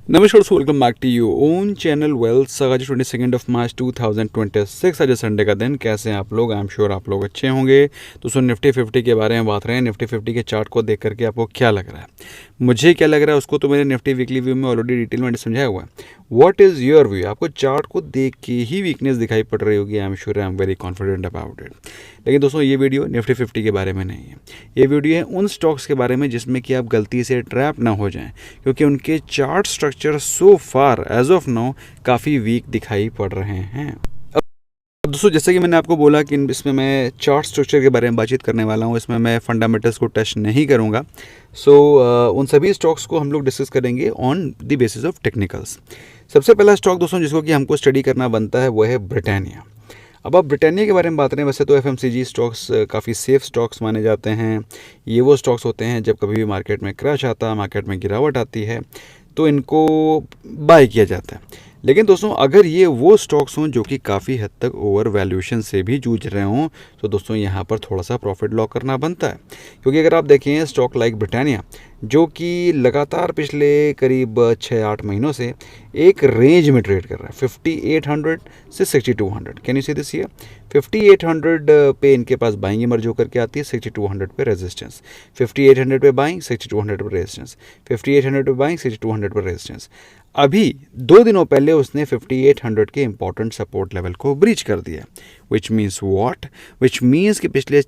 नमस्कार दोस्तों, welcome back to your own channel Wealth. आज 22 मार्च 2026, आज संडे का दिन। कैसे हैं आप लोग? आई एम श्योर आप लोग अच्छे होंगे। दोस्तों निफ्टी 50 के बारे में बात रहे हैं। निफ्टी 50 के चार्ट को देख करके आपको क्या लग रहा है? मुझे क्या लग रहा है उसको तो मैंने निफ्टी वीकली व्यू में ऑलरेडी डिटेल में समझाया हुआ है। What is your view? आपको चार्ट को देख के ही वीकनेस दिखाई पड़ रही होगी। I am sure, I am very confident about it. लेकिन दोस्तों ये वीडियो निफ्टी 50 के बारे में नहीं है। ये वीडियो है उन स्टॉक्स के बारे में जिसमें कि आप गलती से ट्रैप ना हो जाएं, क्योंकि उनके chart structure so far as of now काफ़ी वीक दिखाई पड़ रहे हैं। अब दोस्तों जैसे कि मैंने आपको बोला कि इसमें मैं चार्ट स्ट्रक्चर के बारे में बातचीत करने वाला हूँ। इसमें मैं फंडामेंटल्स को टच नहीं करूँगा। उन सभी स्टॉक्स को हम लोग डिस्कस करेंगे on the basis of technicals. सबसे पहला स्टॉक दोस्तों जिसको कि हमको स्टडी करना बनता है वो है ब्रिटानिया। अब आप ब्रिटानिया के बारे में बात करें, वैसे तो एफएमसीजी स्टॉक्स काफ़ी सेफ स्टॉक्स माने जाते हैं। ये वो स्टॉक्स होते हैं जब कभी भी मार्केट में क्रैश आता है, मार्केट में गिरावट आती है, तो इनको बाय किया जाता है। लेकिन दोस्तों अगर ये वो स्टॉक्स हों जो कि काफ़ी हद तक ओवर वैल्यूएशन से भी जूझ रहे हों, तो दोस्तों यहाँ पर थोड़ा सा प्रॉफिट लॉक करना बनता है। क्योंकि अगर आप देखें स्टॉक लाइक ब्रिटानिया, जो कि लगातार पिछले करीब 6-8 महीनों से एक रेंज में ट्रेड कर रहा है 5800 से 6200। Can you see this here? 5800 पे इनके पास बाइंग इमर्ज होकर के आती है, 6200 पे रेजिस्टेंस, 5800 पे बाइंग, 6200 पे रेजिस्टेंस, 5800 पे बाइंग, 6200 पे रेजिस्टेंस। अभी 2 दिनों पहले उसने 5800 के इंपॉर्टेंट सपोर्ट लेवल को ब्रीच कर दिया। Which means what? Which means कि पिछले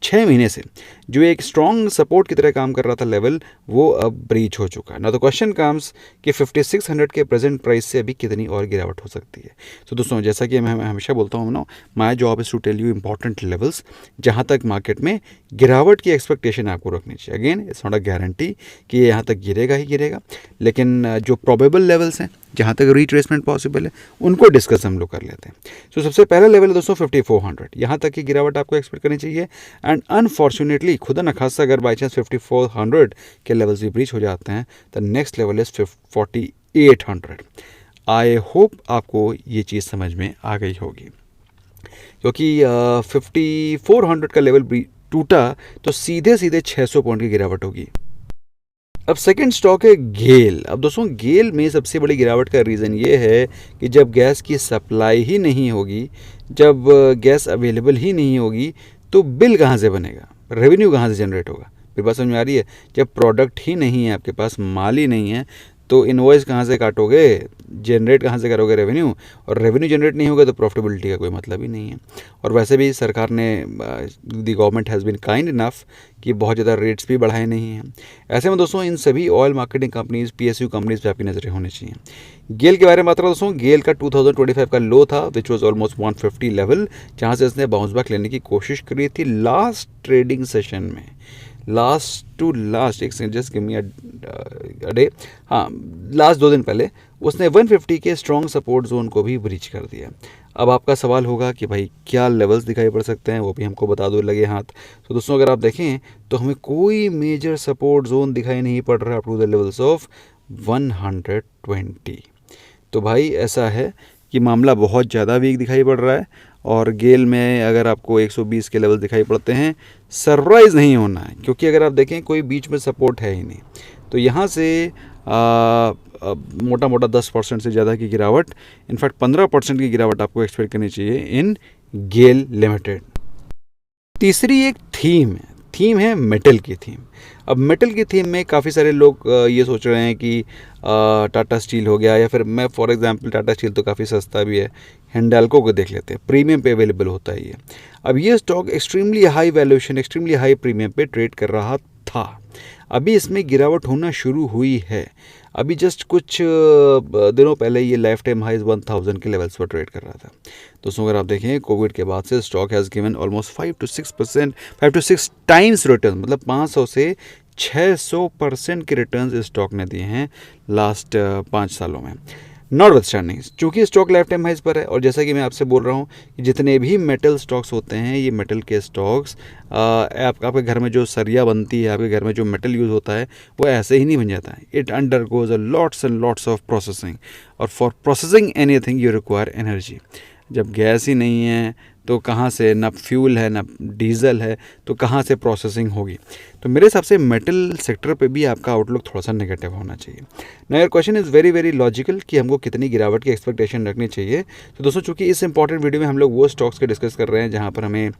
6 महीने से जो एक स्ट्रॉन्ग सपोर्ट की तरह काम कर रहा था लेवल, वो अब ब्रीच हो चुका है ना। तो क्वेश्चन कम्स कि 5600 के प्रेजेंट प्राइस से अभी कितनी और गिरावट हो सकती है। तो दोस्तों जैसा कि मैं हमेशा बोलता हूँ ना, my job is to tell you important levels जहाँ तक मार्केट में गिरावट की एक्सपेक्टेशन आपको रखनी चाहिए। Again it's not a guarantee कि ये यहाँ तक गिरेगा ही गिरेगा, लेकिन जो प्रोबेबल लेवल्स हैं जहाँ तक रिट्रेसमेंट पॉसिबल है उनको डिस्कस हम लोग कर लेते हैं। तो सबसे पहला लेवल है दोस्तों 5400, यहाँ तक की गिरावट आपको एक्सपेक्ट करनी चाहिए। एंड अनफॉर्चुनेटली खुदा न खासा अगर बाई चांस 5400 के लेवल्स भी ब्रीच हो जाते हैं, तो next level is 4800। I hope आपको ये चीज़ समझ में आ गई होगी, क्योंकि 5400 का लेवल टूटा तो सीधे सीधे 600 पॉइंट की गिरावट होगी। अब सेकंड स्टॉक है गेल। अब दोस्तों गेल में सबसे बड़ी गिरावट का रीज़न ये है कि जब गैस की सप्लाई ही नहीं होगी, जब गैस अवेलेबल ही नहीं होगी, तो बिल कहाँ से बनेगा, रेवेन्यू कहाँ से जनरेट होगा? मेरी बात समझ में आ रही है? जब प्रोडक्ट ही नहीं है, आपके पास माल ही नहीं है, तो इनवॉइस कहाँ से काटोगे, जनरेट कहाँ से करोगे रेवेन्यू? और रेवेन्यू जनरेट नहीं होगा तो प्रॉफिटेबिलिटी का कोई मतलब ही नहीं है। और वैसे भी सरकार ने, the government has been kind enough कि बहुत ज़्यादा रेट्स भी बढ़ाए नहीं हैं। ऐसे में दोस्तों इन सभी oil marketing companies, PSU companies पे आपकी नज़रें होनी चाहिए। गेल के बारे में बात रहा दोस्तों, गेल का 2025 का लो था विच वॉज ऑलमोस्ट 150 लेवल, जहाँ से इसने बाउंस बैक लेने की कोशिश करी थी लास्ट ट्रेडिंग सेशन में। लास्ट टू लास्ट एक second, just give me a day, हाँ लास्ट 2 दिन पहले उसने 150 के स्ट्रॉन्ग सपोर्ट जोन को भी ब्रीच कर दिया। अब आपका सवाल होगा कि भाई क्या लेवल्स दिखाई पड़ सकते हैं, वो भी हमको बता दो लगे हाथ। तो दोस्तों अगर आप देखें तो हमें कोई मेजर सपोर्ट जोन दिखाई नहीं पड़ रहा up to the levels of 120। तो भाई ऐसा है कि मामला बहुत ज़्यादा वीक दिखाई पड़ रहा है। और गेल में अगर आपको 120 के लेवल दिखाई पड़ते हैं, सरप्राइज़ नहीं होना है, क्योंकि अगर आप देखें कोई बीच में सपोर्ट है ही नहीं। तो यहाँ से मोटा मोटा 10% से ज़्यादा की गिरावट, इनफैक्ट 15% की गिरावट आपको एक्सपेक्ट करनी चाहिए इन गेल लिमिटेड। तीसरी एक थीम है मेटल की थीम। अब मेटल की थीम में काफ़ी सारे लोग ये सोच रहे हैं कि टाटा स्टील हो गया, या फिर मैं फॉर एग्जांपल टाटा स्टील तो काफ़ी सस्ता भी है, हिंडाल्को को देख लेते हैं, प्रीमियम पे अवेलेबल होता है ये। अब ये stock extremely high valuation, extremely high premium पे ट्रेड कर रहा था। अभी इसमें गिरावट होना शुरू हुई है। अभी जस्ट कुछ दिनों पहले ये लाइफ टाइम हाइज 1000 के लेवल्स पर ट्रेड कर रहा था। दोस्तों अगर आप देखें कोविड के बाद से stock has given almost 5 to 6 times return, मतलब 500 से 600% के रिटर्न्स इस स्टॉक ने दिए हैं लास्ट 5 सालों में। नॉट विथस्टैंडिंग, चूँकि स्टॉक लाइफ टाइम हाइज पर है, और जैसा कि मैं आपसे बोल रहा हूँ कि जितने भी मेटल स्टॉक्स होते हैं, ये मेटल के स्टॉक्स आपके घर में जो सरिया बनती है, आपके घर में जो मेटल यूज़ होता है, वो ऐसे ही नहीं बन जाता है। It undergoes a lots and lots of processing, और for processing anything you require energy. जब गैस ही नहीं है तो कहाँ से, ना फ्यूल है ना डीजल है, तो कहाँ से प्रोसेसिंग होगी। तो मेरे हिसाब से मेटल सेक्टर पे भी आपका आउटलुक थोड़ा सा नेगेटिव होना चाहिए। ना your question is very very logical कि हमको कितनी गिरावट की एक्सपेक्टेशन रखनी चाहिए। तो दोस्तों चूँकि इस इंपॉर्टेंट वीडियो में हम लोग वो स्टॉक्स के डिस्कस कर रहे हैं जहाँ पर हमें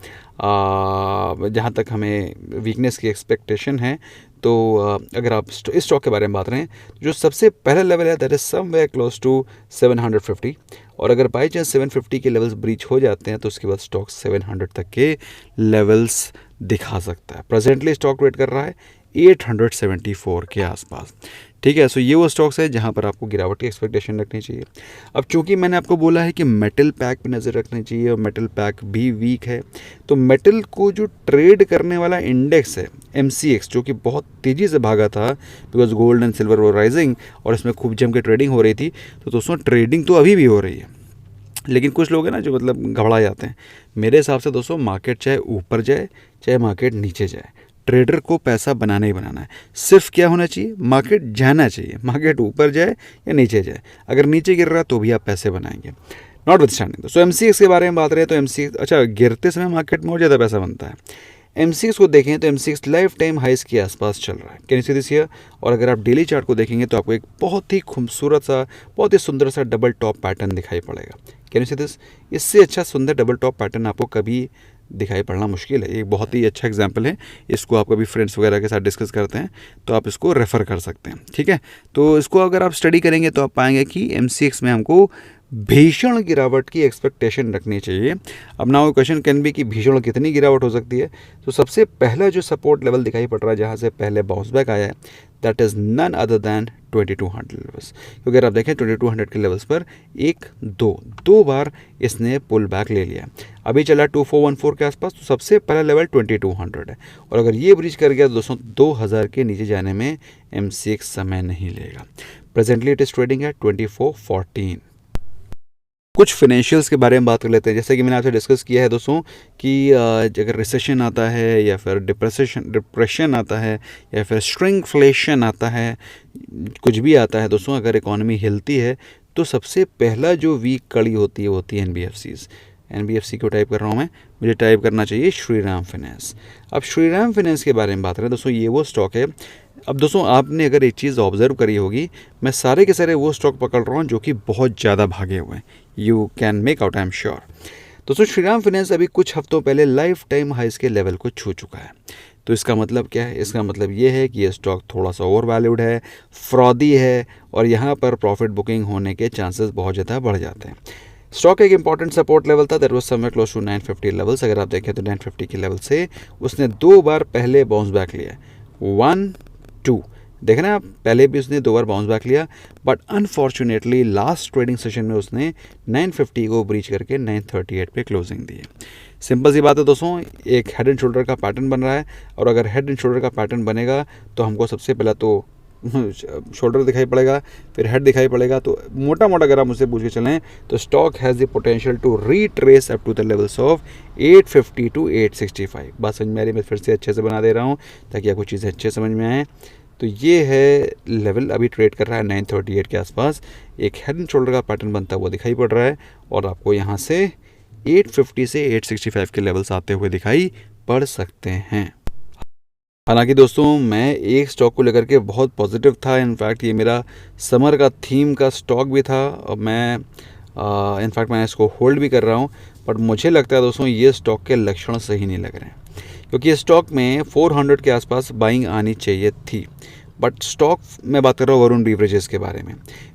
जहाँ तक हमें वीकनेस की एक्सपेक्टेशन है, तो अगर आप इस स्टॉक के बारे में बात रहे हैं, जो सबसे पहला लेवल है that is somewhere close to 750, और अगर बाई चांस 750 के लेवल्स ब्रीच हो जाते हैं तो उसके बाद स्टॉक 700 तक के लेवल्स दिखा सकता है। प्रेजेंटली स्टॉक ट्रेड कर रहा है 874 के आसपास। ठीक है, सो ये वो स्टॉक्स है जहाँ पर आपको गिरावट की एक्सपेक्टेशन रखनी चाहिए। अब चूंकि मैंने आपको बोला है कि मेटल पैक पे नज़र रखनी चाहिए और मेटल पैक भी वीक है, तो मेटल को जो ट्रेड करने वाला इंडेक्स है MCX, जो कि बहुत तेज़ी से भागा था बिकॉज गोल्ड एंड सिल्वर वो राइजिंग और इसमें खूब जम के ट्रेडिंग हो रही थी। तो दोस्तों ट्रेडिंग तो अभी भी हो रही है, लेकिन कुछ लोग हैं ना जो मतलब घबरा जाते हैं। मेरे हिसाब से दोस्तों मार्केट चाहे ऊपर जाए चाहे मार्केट नीचे जाए, ट्रेडर को पैसा बनाना ही बनाना है। सिर्फ क्या होना चाहिए, मार्केट जाना चाहिए, मार्केट ऊपर जाए या नीचे जाए। अगर नीचे गिर रहा है तो भी आप पैसे बनाएंगे, नॉट विथ स्टैंडिंग। दोस्तों MCX के बारे में बात रहे तो MCX, अच्छा गिरते समय मार्केट में और ज़्यादा पैसा बनता है। MCX को देखें तो MCX लाइफ टाइम हाइस के आसपास चल रहा है, can you see this here. और अगर आप डेली चार्ट को देखेंगे तो आपको एक बहुत ही खूबसूरत सा, बहुत ही सुंदर सा डबल टॉप पैटर्न दिखाई पड़ेगा। कैन यू सी दिस, इससे अच्छा सुंदर डबल टॉप पैटर्न आपको कभी दिखाई पड़ना मुश्किल है। एक बहुत ही अच्छा एग्जांपल है, इसको आप कभी फ्रेंड्स वगैरह के साथ डिस्कस करते हैं तो आप इसको रेफ़र कर सकते हैं। ठीक है, तो इसको अगर आप स्टडी करेंगे तो आप पाएंगे कि MCX में हमको भीषण गिरावट की एक्सपेक्टेशन रखनी चाहिए। अब नाउ क्वेश्चन कैन बी कि भीषण कितनी गिरावट हो सकती है। तो सबसे पहला जो सपोर्ट लेवल दिखाई पड़ रहा है जहाँ से पहले बाउंस बैक आया है, that is none other than 2200 levels. क्योंकि अगर आप देखें 2200 के लेवल्स पर दो बार इसने पुल बैक ले लिया। अभी चला 2414 के आसपास, तो सबसे पहला लेवल 2200 है, और अगर ये ब्रीच कर गया तो दोस्तों 2000 के नीचे जाने में MCX समय नहीं लेगा। प्रेजेंटली इट इज़ ट्रेडिंग है 2414। कुछ फिनेंशियल्स के बारे में बात कर लेते हैं। जैसे कि मैंने आपसे डिस्कस किया है दोस्तों कि अगर रिसेशन आता है या फिर डिप्रेशन आता है या फिर श्रिंकफ्लेशन आता है, कुछ भी आता है दोस्तों, अगर इकॉनमी हिलती है तो सबसे पहला जो वीक कड़ी होती है वो होती है NBFCs। NBFC को टाइप कर रहा हूँ मैं, मुझे टाइप करना चाहिए श्रीराम फाइनेंस। अब श्रीराम फाइनेंस के बारे में बात करें दोस्तों, ये वो स्टॉक है। अब दोस्तों आपने अगर एक चीज़ ऑब्जर्व करी होगी, मैं सारे के सारे वो स्टॉक पकड़ रहा हूँ जो कि बहुत ज़्यादा भागे हुए हैं। You can make out, I am sure. दोस्तों श्रीराम फाइनेंस अभी कुछ हफ्तों पहले लाइफ टाइम हाइस के लेवल को छू चुका है। तो इसका मतलब क्या है, इसका मतलब ये है कि ये स्टॉक थोड़ा सा ओवर वैल्यूड है, फ्रॉडी है, और यहाँ पर प्रॉफिट बुकिंग होने के चांसेस बहुत ज़्यादा बढ़ जाते हैं। स्टॉक एक इंपॉर्टेंट सपोर्ट लेवल था, that was somewhere close to 950 levels. अगर आप देखें तो 950 के लेवल से उसने 2 बार पहले बाउंस बैक लिया, 1 2, देखें ना आप, पहले भी उसने 2 बार बाउंस बैक लिया, but unfortunately last trading session में उसने 950 को ब्रीच करके 938 पे क्लोजिंग दी है। सिंपल सी बात है दोस्तों, एक हेड एंड शोल्डर का पैटर्न बन रहा है, और अगर हेड एंड शोल्डर का पैटर्न बनेगा तो हमको सबसे पहला तो शोल्डर दिखाई पड़ेगा, फिर हेड दिखाई पड़ेगा। तो मोटा मोटा अगर आप मुझसे पूछ के चलें तो stock has the potential to retrace up to the levels of 850 to 865। बात समझ में आ रही है, मैं फिर से अच्छे से बना दे रहा हूँ ताकि आपको चीज़ें अच्छे समझ में आएँ। तो ये है लेवल, अभी ट्रेड कर रहा है 938 के आसपास, एक हेड एंड शोल्डर का पैटर्न बनता हुआ दिखाई पड़ रहा है, और आपको यहाँ से 850 से 865 के लेवल्स आते हुए दिखाई पड़ सकते हैं। हालांकि दोस्तों मैं एक स्टॉक को लेकर के बहुत पॉजिटिव था, इनफैक्ट ये मेरा समर का थीम का स्टॉक भी था, और मैं इनफैक्ट मैं इसको होल्ड भी कर रहा हूँ। बट मुझे लगता है दोस्तों ये स्टॉक के लक्षण सही नहीं लग रहे हैं, क्योंकि ये स्टॉक में 400 के आसपास बाइंग आनी चाहिए थी। बट स्टॉक मैं बात कर रहा हूँ वरुण बेवरेजेस के बारे में।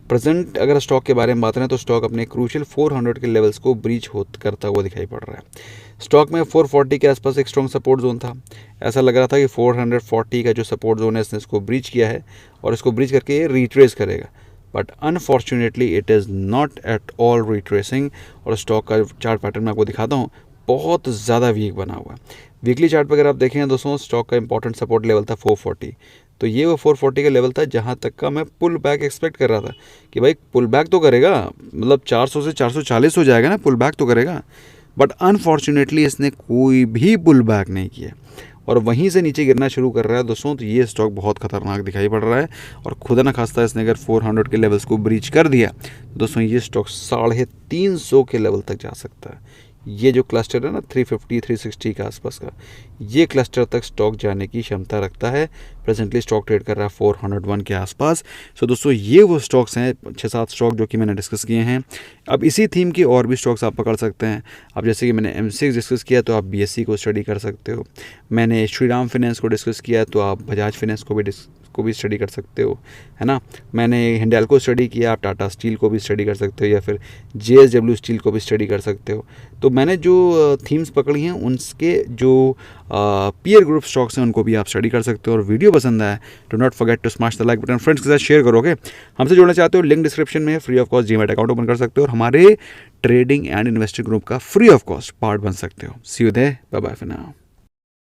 प्रेजेंट अगर स्टॉक के बारे में बात करें तो स्टॉक अपने क्रूशियल 400 के लेवल्स को ब्रीच करता हुआ दिखाई पड़ रहा है। स्टॉक में 440 के आसपास एक स्ट्रॉन्ग सपोर्ट जोन था, ऐसा लग रहा था कि 440 का जो सपोर्ट जोन है इसने इसको ब्रीच किया है और इसको ब्रीच करके ये रिट्रेस करेगा। But unfortunately it is not at all retracing, और स्टॉक का चार्ट पैटर्न मैं आपको दिखाता हूँ, बहुत ज़्यादा वीक बना हुआ है। वीकली चार्ट पर अगर आप देखें दोस्तों, स्टॉक का इंपॉर्टेंट सपोर्ट लेवल था 440, तो ये वो 440 का लेवल था जहाँ तक का मैं पुल बैक एक्सपेक्ट कर रहा था कि भाई पुल बैक तो करेगा, मतलब 400 से 440 हो जाएगा ना, पुल बैक तो करेगा। बट अनफॉर्चुनेटली इसने कोई भी पुल बैक नहीं किया, और वहीं से नीचे गिरना शुरू कर रहा है दोस्तों, तो ये स्टॉक बहुत खतरनाक दिखाई पड़ रहा है। और खुदा ना खास्ता इसने अगर 400 के लेवल्स को ब्रीच कर दिया तो दोस्तों ये स्टॉक 350 के लेवल तक जा सकता है। ये जो क्लस्टर है ना 350 360 के आसपास का, ये क्लस्टर तक स्टॉक जाने की क्षमता रखता है। प्रेजेंटली स्टॉक ट्रेड कर रहा है 401 के आसपास। सो दोस्तों ये वो स्टॉक्स हैं 6-7 स्टॉक जो कि मैंने डिस्कस किए हैं। अब इसी थीम के और भी स्टॉक्स आप पकड़ सकते हैं। अब जैसे कि मैंने M6 डिस्कस किया तो आप BSE को स्टडी कर सकते हो। मैंने श्रीराम फाइनेंस को डिस्कस किया तो आप बजाज फाइनेंस को भी स्टडी कर सकते हो, है ना। मैंने हिंडाल्को स्टडी किया, आप टाटा स्टील को भी स्टडी कर सकते हो या फिर JSW स्टील को भी स्टडी कर सकते हो। तो मैंने जो थीम्स पकड़ी हैं उनके जो पीयर ग्रुप स्टॉक्स हैं उनको भी आप स्टडी कर सकते हो। और वीडियो पसंद आया do not forget to smash the like button, friends के साथ शेयर करोगे। हमसे जुड़ना चाहते हो, लिंक डिस्क्रिप्शन में free of cost demat account open कर सकते हो और हमारे ट्रेडिंग एंड इन्वेस्टिंग ग्रुप का फ्री ऑफ कॉस्ट पार्ट बन सकते हो। See you there, bye bye for now.